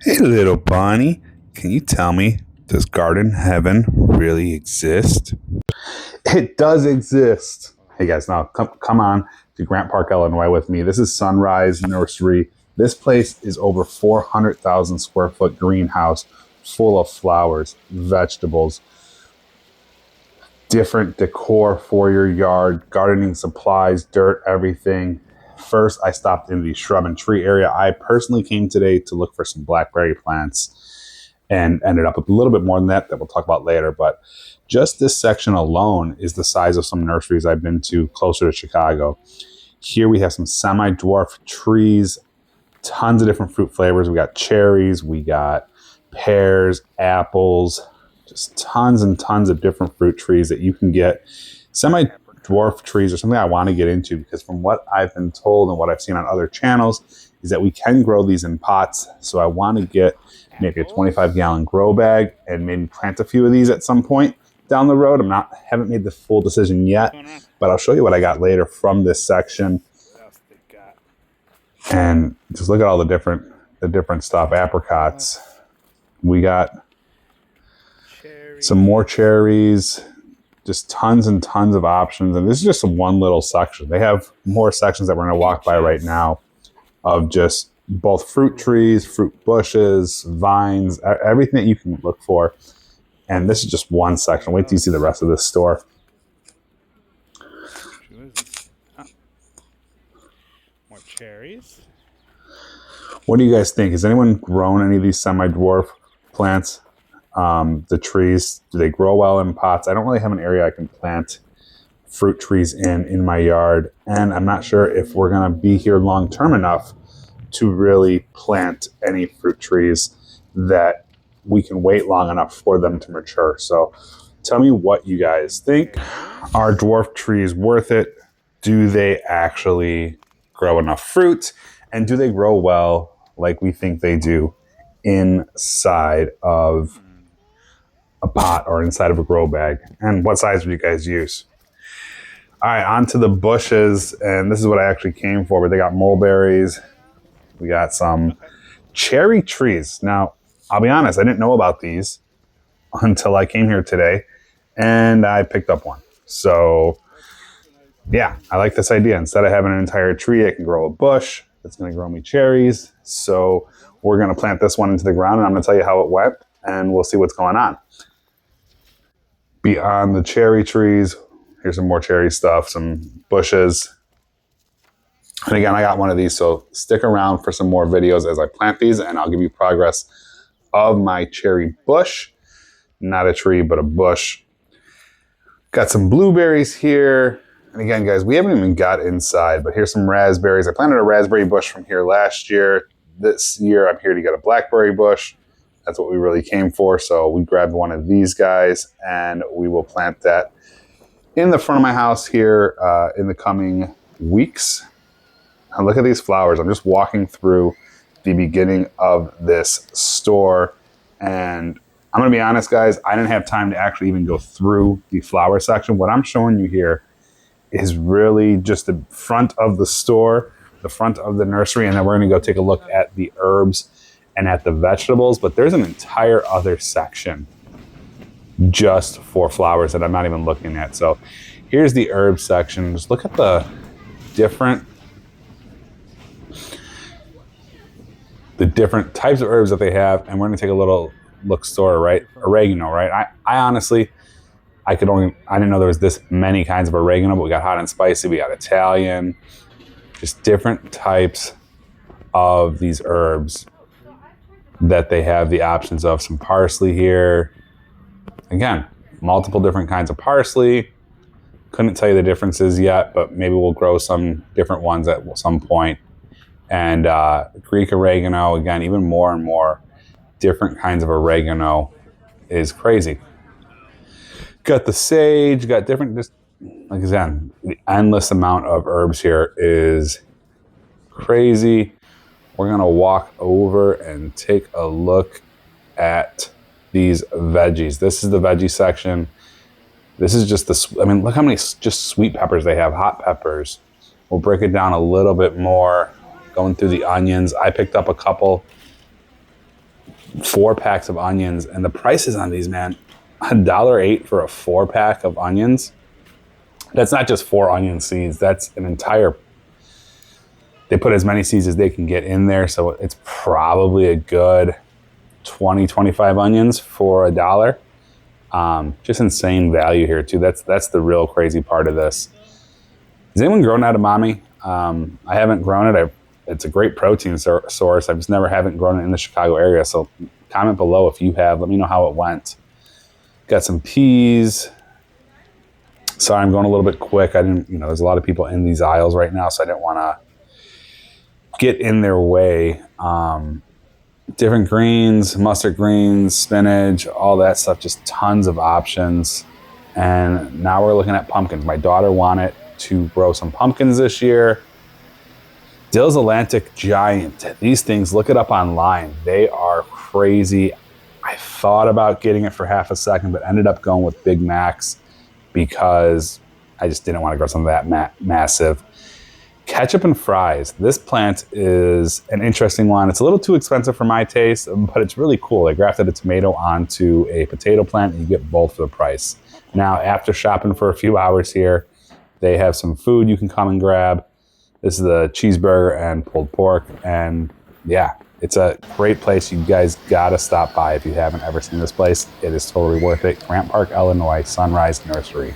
Hey, little Bonnie, can you tell me, does garden heaven really exist? It does exist. Hey guys, now come on to Grant Park, Illinois with me. This is Sunrise Nursery. This place is over 400,000 square foot greenhouse full of flowers, vegetables, different decor for your yard, gardening supplies, dirt, everything. First, I stopped in the shrub and tree area. I personally came today to look for some blackberry plants and ended up with a little bit more than that we'll talk about later. But just this section alone is the size of some nurseries I've been to closer to Chicago. Here we have some semi-dwarf trees, tons of different fruit flavors. We got cherries, we got pears, apples, just tons and tons of different fruit trees that you can get. Semi-dwarf trees are something I want to get into because from what I've been told and what I've seen on other channels is that we can grow these in pots. So I want to get maybe a 25-gallon grow bag and maybe plant a few of these at some point down the road. Haven't made the full decision yet, but I'll show you what I got later from this section. And just look at all the different stuff. Apricots. We got some more cherries, just tons and tons of options. And this is just one little section. They have more sections that we're going to walk by right now of just both fruit trees, fruit bushes, vines, everything that you can look for. And this is just one section. Wait till you see the rest of this store. More cherries. What do you guys think? Has anyone grown any of these semi-dwarf plants? The trees, do they grow well in pots? I don't really have an area I can plant fruit trees in my yard. And I'm not sure if we're going to be here long term enough to really plant any fruit trees that we can wait long enough for them to mature. So tell me what you guys think. Are dwarf trees worth it? Do they actually grow enough fruit? And do they grow well like we think they do inside of a pot or inside of a grow bag? And what size would you guys use? All right, on to the bushes. And this is what I actually came for, but they got mulberries. We got some cherry trees. Now, I'll be honest, I didn't know about these until I came here today and I picked up one. So yeah, I like this idea. Instead of having an entire tree, I can grow a bush that's going to grow me cherries. So we're going to plant this one into the ground and I'm going to tell you how it went and we'll see what's going on. Beyond the cherry trees, here's some more cherry stuff, some bushes. And again, I got one of these, so stick around for some more videos as I plant these and I'll give you progress of my cherry bush. Not a tree, but a bush. Got some blueberries here. And again, guys, we haven't even got inside, but here's some raspberries. I planted a raspberry bush from here last year. This year, I'm here to get a blackberry bush. That's what we really came for. So we grabbed one of these guys and we will plant that in the front of my house here in the coming weeks. Now look at these flowers. I'm just walking through the beginning of this store. And I'm going to be honest, guys, I didn't have time to actually even go through the flower section. What I'm showing you here is really just the front of the store, the front of the nursery, and then we're going to go take a look at the herbs and at the vegetables. But there's an entire other section just for flowers that I'm not even looking at. So here's the herb section. Just look at the different types of herbs that they have, and we're going to take a little look store, right? Oregano, right? I honestly, I didn't know there was this many kinds of oregano, but we got hot and spicy, we got Italian, just different types of these herbs that they have the options of. Some parsley here. Again, multiple different kinds of parsley. Couldn't tell you the differences yet, but maybe we'll grow some different ones at some point. And Greek oregano, again, even more and more different kinds of oregano is crazy. Got the sage, got different, just like I said, the endless amount of herbs here is crazy. We're going to walk over and take a look at these veggies. This is the veggie section. This is just look how many just sweet peppers they have, hot peppers. We'll break it down a little bit more, going through the onions. I picked up a couple 4 packs of onions, and the prices on these, man, $1.08 for a 4-pack of onions. That's not just 4 onion seeds. That's an entire. They put as many seeds as they can get in there, so it's probably a good 20, 25 onions for $1. Just insane value here too. That's the real crazy part of this. Has anyone grown edamame? I haven't grown it. It's a great protein source. I just haven't grown it in the Chicago area. So comment below if you have. Let me know how it went. Got some peas. Sorry, I'm going a little bit quick. I didn't, there's a lot of people in these aisles right now, so I didn't want to get in their way. Different greens, mustard greens, spinach, all that stuff, just tons of options. And now we're looking at pumpkins. My daughter wanted to grow some pumpkins this year. Dill's Atlantic Giant. These things, look it up online. They are crazy. I thought about getting it for half a second, but ended up going with Big Macs because I just didn't want to grow something that massive. Ketchup and fries. This plant is an interesting one. It's a little too expensive for my taste, but it's really cool. They grafted a tomato onto a potato plant and you get both for the price. Now, after shopping for a few hours here, they have some food you can come and grab. This is the cheeseburger and pulled pork. And yeah, it's a great place. You guys gotta stop by if you haven't ever seen this place. It is totally worth it. Grant Park, Illinois, Sunrise Nursery.